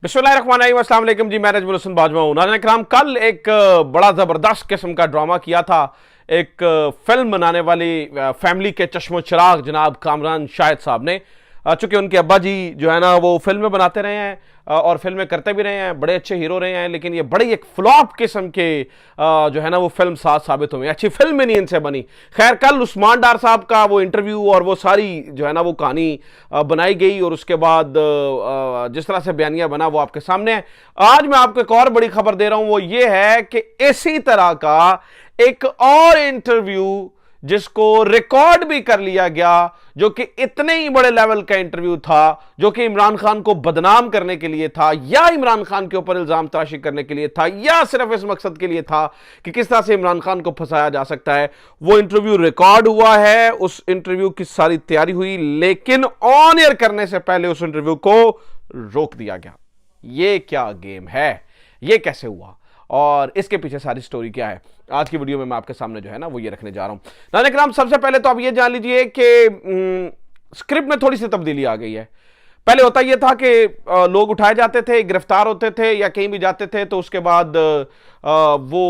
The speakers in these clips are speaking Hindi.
बिस्मिल्लाहिर्रहमानिर्रहीम, अस्सलाम वालेकुम जी। मैं नजमुल हसन बाजवा हूं। नाज़रीन इकराम, कल एक बड़ा ज़बरदस्त किस्म का ड्रामा किया था एक फिल्म बनाने वाली फैमिली के चश्मो चिराग जनाब कामरान शाहिद साहब ने। चूंकि उनके अब्बा जी जो है ना वो फिल्में बनाते रहे हैं और फिल्में करते भी रहे हैं, बड़े अच्छे हीरो रहे हैं, लेकिन ये बड़ी एक फ्लॉप किस्म के जो है ना वो फिल्म साथ साबित हुए। अच्छी फिल्म नहीं इनसे बनी। खैर, कल उस्मान डार साहब का वो इंटरव्यू और वो सारी जो है ना वो कहानी बनाई गई और उसके बाद जिस तरह से बयानिया बना वो आपके सामने है। आज मैं आपको एक और बड़ी खबर दे रहा हूं, वो ये है कि इसी तरह का एक और इंटरव्यू जिसको रिकॉर्ड भी कर लिया गया, जो कि इतने ही बड़े लेवल का इंटरव्यू था, जो कि इमरान खान को बदनाम करने के लिए था या इमरान खान के ऊपर इल्जाम तराशी करने के लिए था या सिर्फ इस मकसद के लिए था कि किस तरह से इमरान खान को फंसाया जा सकता है। वो इंटरव्यू रिकॉर्ड हुआ है, उस इंटरव्यू की सारी तैयारी हुई, लेकिन ऑन एयर करने से पहले उस इंटरव्यू को रोक दिया गया। ये क्या गेम है? ये कैसे हुआ और इसके पीछे सारी स्टोरी क्या है, आज की वीडियो में मैं आपके सामने जो है ना वो ये रखने जा रहा हूं। नाज़रीन इकराम, सबसे पहले तो आप ये जान लीजिए कि स्क्रिप्ट में थोड़ी सी तब्दीली आ गई है। पहले होता यह था कि लोग उठाए जाते थे, गिरफ्तार होते थे या कहीं भी जाते थे तो उसके बाद वो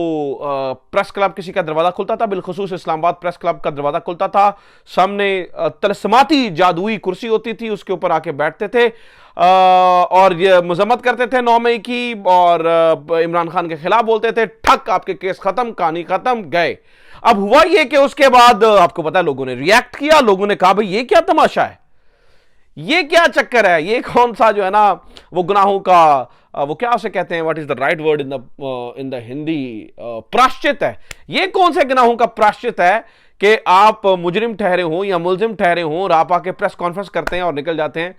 प्रेस क्लब किसी का दरवाजा खुलता था, बिलखुसूस इस्लामाबाद प्रेस क्लब का दरवाजा खुलता था, सामने तलस्माती जादुई कुर्सी होती थी, उसके ऊपर आके बैठते थे और ये मजम्मत करते थे 9 मई की और इमरान खान के खिलाफ बोलते थे। ठक, आपके केस खत्म, कहानी खत्म, गए। अब हुआ ये कि उसके बाद आपको पता है लोगों ने रिएक्ट किया, लोगों ने कहा भाई ये क्या तमाशा है, ये क्या चक्कर है, ये कौन सा जो है ना वो गुनाहों का वो क्या उसे कहते हैं, what is the right word in the Hindi, प्राश्चित है। ये कौन से गुनाहों का प्राश्चित है कि आप मुजरिम ठहरे हो या मुलजिम ठहरे हो और आप आके प्रेस कॉन्फ्रेंस करते हैं और निकल जाते हैं।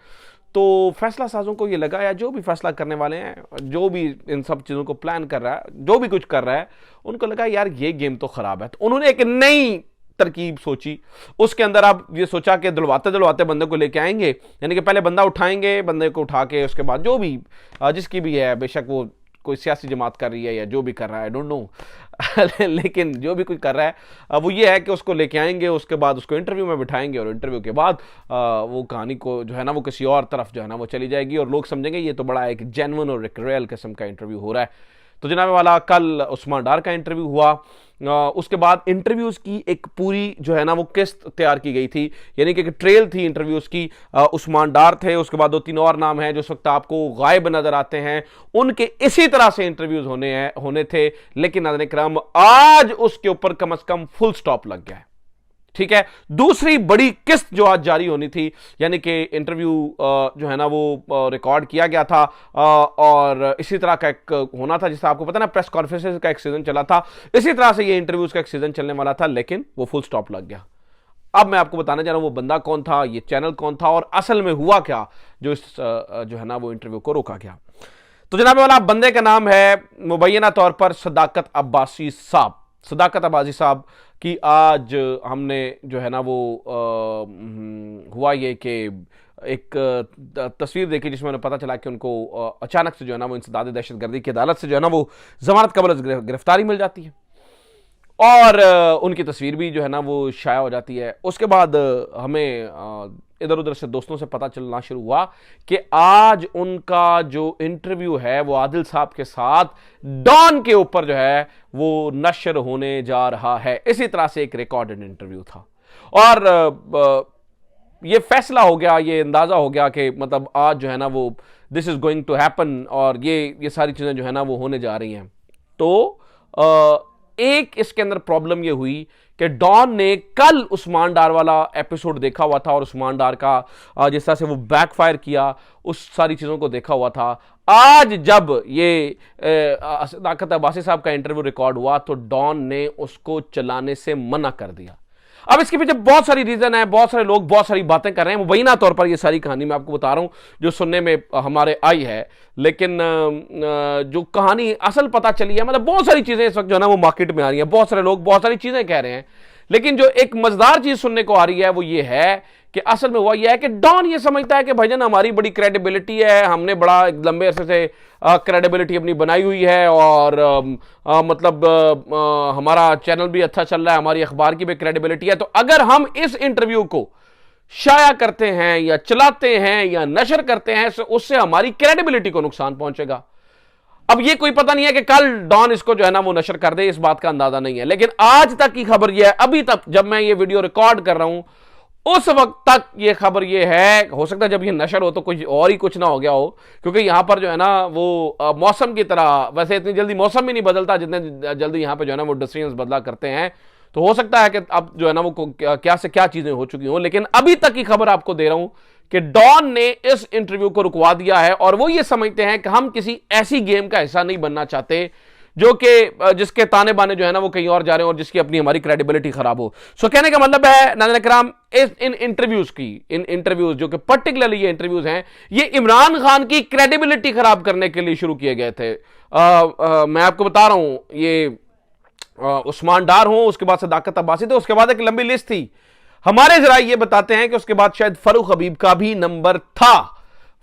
तो फैसला साजों को ये लगा, या जो भी फैसला करने वाले हैं, जो भी इन सब चीजों को प्लान कर रहा है, जो भी कुछ कर रहा है, उनको लगा यार ये गेम तो खराब है। तो उन्होंने एक नई तरकीब सोची। उसके अंदर आप ये सोचा कि दिलवाते दिलवाते बंदे को लेके आएंगे, यानी कि पहले बंदा उठाएंगे, बंदे को उठा के उसके बाद जो भी जिसकी भी है, बेशक वो कोई सियासी जमात कर रही है या जो भी कर रहा है, आई डोंट नो लेकिन जो भी कुछ कर रहा है वो ये है कि उसको लेके आएंगे, उसके बाद उसको इंटरव्यू में बिठाएंगे और इंटरव्यू के बाद वो कहानी को जो है ना वो किसी और तरफ जो है ना वो चली जाएगी और लोग समझेंगे ये तो बड़ा एक जेन्युइन और एक रियल किस्म का इंटरव्यू हो रहा है। तो जनाब वाला कल उस्मान डार का इंटरव्यू हुआ। उसके बाद इंटरव्यूज की एक पूरी जो है ना वो किस्त तैयार की गई थी, यानी कि एक ट्रेल थी इंटरव्यूज की। उस्मान डार थे, उसके बाद 2-3 और नाम हैं जो इस वक्त आपको गायब नजर आते हैं, उनके इसी तरह से इंटरव्यूज होने थे। लेकिन नाज़रीन इकराम, आज उसके ऊपर कम से कम फुल स्टॉप लग गया है। ठीक है, दूसरी बड़ी किस्त जो आज जारी होनी थी, यानी कि इंटरव्यू जो है ना वो रिकॉर्ड किया गया था और इसी तरह का एक होना था, जिससे आपको पता ना प्रेस कॉन्फ्रेंसेस का एक सीजन चला था, इसी तरह से ये इंटरव्यूज का एक सीजन चलने वाला था, लेकिन वो फुल स्टॉप लग गया। अब मैं आपको बताने जा रहा हूं वो बंदा कौन था, ये चैनल कौन था और असल में हुआ क्या जो इस जो है ना वो इंटरव्यू को रोका गया। तो जनाब वाला बंदे का नाम है मुबैना तौर पर सदाकत अब्बासी साहब। सदाकत अब्बासी साहब कि आज हमने जो है ना वो हुआ ये कि एक तस्वीर देखी जिसमें उन्हें पता चला कि उनको अचानक से जो है ना वो इंसदाद दहशतगर्दी की अदालत से जो है ना वो जमानत कबल गिरफ्तारी मिल जाती है और उनकी तस्वीर भी जो है ना वो शाया हो जाती है। उसके बाद हमें इधर उधर से दोस्तों से पता चलना शुरू हुआ कि आज उनका जो इंटरव्यू है वो आदिल साहब के साथ डॉन के ऊपर जो है वो नशर होने जा रहा है। इसी तरह से एक रिकॉर्डेड इंटरव्यू था और ये फैसला हो गया, ये अंदाजा हो गया कि मतलब आज जो है ना वो this is going to happen और ये सारी चीजें जो है ना वो होने जा रही हैं। तो एक इसके अंदर प्रॉब्लम ये हुई कि डॉन ने कल उस्मान डार वाला एपिसोड देखा हुआ था और उस्मान डार का जिस तरह से वो बैकफायर किया, उस सारी चीजों को देखा हुआ था। आज जब ये सदाकत अब्बासी साहब का इंटरव्यू रिकॉर्ड हुआ तो डॉन ने उसको चलाने से मना कर दिया। अब इसके पीछे बहुत सारी रीजन है, बहुत सारे लोग बहुत सारी बातें कर रहे हैं। मुबैना तौर पर ये सारी कहानी मैं आपको बता रहा हूं जो सुनने में हमारे आई है, लेकिन जो कहानी असल पता चली है, मतलब बहुत सारी चीजें इस वक्त जो है ना वो मार्केट में आ रही हैं, बहुत सारे लोग बहुत सारी चीजें कह रहे हैं, लेकिन जो एक मजेदार चीज सुनने को आ रही है वो ये है कि असल में हुआ यह है कि डॉन ये समझता है कि भाईजान हमारी बड़ी क्रेडिबिलिटी है, हमने बड़ा एक लंबे अरसे से क्रेडिबिलिटी अपनी बनाई हुई है और मतलब हमारा चैनल भी अच्छा चल रहा है, हमारी अखबार की भी क्रेडिबिलिटी है, तो अगर हम इस इंटरव्यू को शाया करते हैं या चलाते हैं या नशर करते हैं, उससे हमारी क्रेडिबिलिटी को नुकसान पहुंचेगा। अब ये कोई पता नहीं है कि कल डॉन इसको जो है ना वो नशर कर दे, इस बात का अंदाजा नहीं है, लेकिन आज तक की खबर ये है, अभी तक जब मैं ये वीडियो रिकॉर्ड कर रहा हूं उस वक्त तक ये खबर ये है, हो सकता है जब ये नशर हो तो कुछ और ही कुछ ना हो गया हो, क्योंकि यहां पर जो है ना वो मौसम की तरह, वैसे इतनी जल्दी मौसम भी नहीं बदलता जितने जल्दी यहां पर जो है ना वो डिसीजंस बदला करते हैं, तो हो सकता है कि अब जो है ना वो क्या से क्या चीजें हो चुकी हो, लेकिन अभी तक की खबर आपको दे रहा हूं कि डॉन ने इस इंटरव्यू को रुकवा दिया है और वो ये समझते हैं कि हम किसी ऐसी गेम का हिस्सा नहीं बनना चाहते जो कि जिसके ताने बाने जो है ना वो कहीं और जा रहे हैं और जिसकी अपनी हमारी क्रेडिबिलिटी खराब हो। सो कहने का मतलब है नाज़रीन इकराम, इन इंटरव्यूज जो कि पर्टिकुलरली ये इंटरव्यूज हैं, ये इमरान खान की क्रेडिबिलिटी खराब करने के लिए शुरू किए गए थे। मैं आपको बता रहा हूं, ये उस्मान डार हो, उसके बाद सदाकत अब्बासी थे, उसके बाद एक लंबी लिस्ट थी। हमारे जराये ये बताते हैं कि उसके बाद शायद फरूख हबीब का भी नंबर था।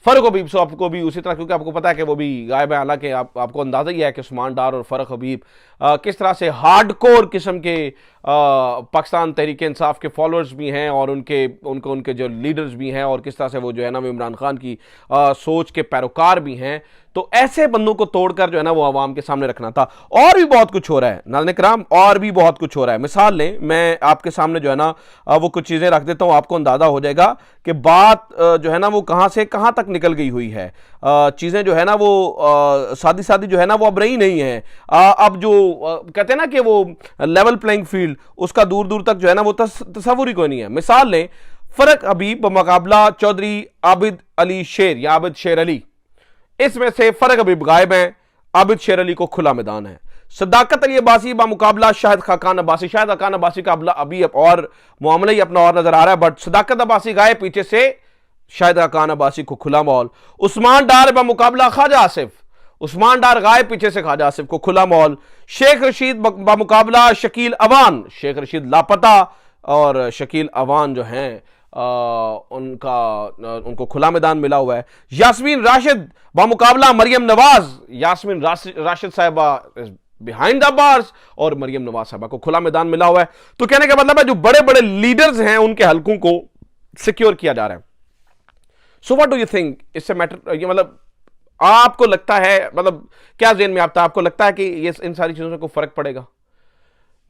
फरूख हबीब से आपको भी उसी तरह, क्योंकि आपको पता है कि वो भी गायब है, हालांकि आपको अंदाजा ही है कि उस्मान डार और फरूख हबीब किस तरह से हार्डकोर किस्म के पाकिस्तान तहरीक इंसाफ के फॉलोअर्स भी हैं और उनके जो लीडर्स भी हैं, और किस तरह से वो जो है ना वो इमरान खान की सोच के पैरोकार भी हैं। तो ऐसे बंदों को तोड़कर जो है ना वो आवाम के सामने रखना था। और भी बहुत कुछ हो रहा है नाज़रीन इकराम, और भी बहुत कुछ हो रहा है। मिसाल लें, मैं आपके सामने जो है ना वो कुछ चीज़ें रख देता हूँ, आपको अंदाज़ा हो जाएगा कि बात जो है ना वो कहाँ से कहाँ तक निकल गई हुई है। चीज़ें जो है ना वो सादी सादी जो है ना वो अब रही नहीं है। अब जो कहते हैं ना कि वो लेवल प्लेइंग फील्ड, उसका दूर दूर तक जो है ना वो तस्वुर ही कोई नहीं है। मिसाल लें, फरूख हबीब बमुकाबला चौधरी आबिद अली शेर या आबिद शेर अली, इसमें से फरूख हबीब गायब हैं, आबिद शेर अली को खुला मैदान है। सदाकत अली अब्बासी बामुकाबला शाहिद खाकान अब्बासी, शाहिद खाकान अब्बासी का अभी और मामला ही अपना और नजर आ रहा है, बट सदाकत अब्बासी गायब, पीछे से शाहिद खाकान अब्बासी को खुला मॉल। उस्मान डार बामुकाबला ख्वाजा आसिफ, उस्मान डार गायब, पीछे से ख्वाजा आसिफ को खुला मॉल। शेख रशीद बामुकाबला शकील अवान, शेख रशीद लापता और शकील अवान जो हैं उनको खुला मैदान मिला हुआ है। यास्मीन राशिद बामुकाबला मरियम नवाज, यास्मीन राशिद साहिबा बिहाइंड द बार्स और मरियम नवाज साहिबा को खुला मैदान मिला हुआ है। तो कहने का मतलब है जो बड़े बड़े लीडर्स हैं उनके हलकों को सिक्योर किया जा रहा है। So what do you think, इससे मैटर, ये मतलब आपको लगता है, मतलब क्या ज़हन में आता है, आपको लगता है कि ये इन सारी चीजों से कोई फर्क पड़ेगा?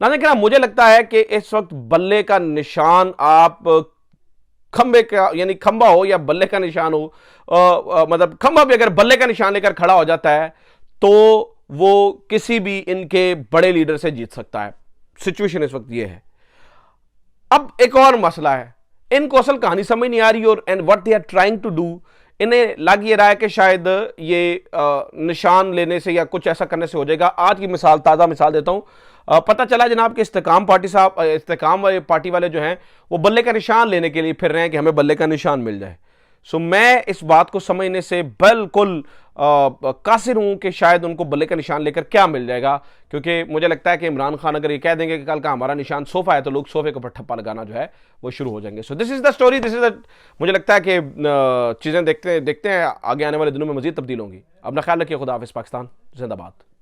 ना मुझे लगता है कि इस वक्त बल्ले का निशान, आप खंबे का यानी खंबा हो या बल्ले का निशान हो, मतलब खंबा भी अगर बल्ले का निशान लेकर खड़ा हो जाता है तो वो किसी भी इनके बड़े लीडर से जीत सकता है। सिचुएशन इस वक्त ये है। अब एक और मसला है, इनको असल कहानी समझ नहीं आ रही और and what they are trying to do, इन्हें लग ये रहा है कि शायद ये निशान लेने से या कुछ ऐसा करने से हो जाएगा। आज की मिसाल, ताज़ा मिसाल देता हूँ। पता चला जनाब कि इस्तेकाम पार्टी वाले जो हैं वो बल्ले का निशान लेने के लिए फिर रहे हैं कि हमें बल्ले का निशान मिल जाए। सो मैं इस बात को समझने से बिल्कुल कासिर हूं कि शायद उनको बल्ले का निशान लेकर क्या मिल जाएगा, क्योंकि मुझे लगता है कि इमरान खान अगर ये कह देंगे कि कल का हमारा निशान सोफा है तो लोग सोफे के ऊपर ठप्पा लगाना जो है वो शुरू हो जाएंगे। So this is the story, this is the, मुझे लगता है कि चीज़ें देखते हैं आगे आने वाले दिनों में मजीद तब्दील होंगी। अपना ख्याल रखिए, खुदा हाफिज़, पाकिस्तान जिंदाबाद।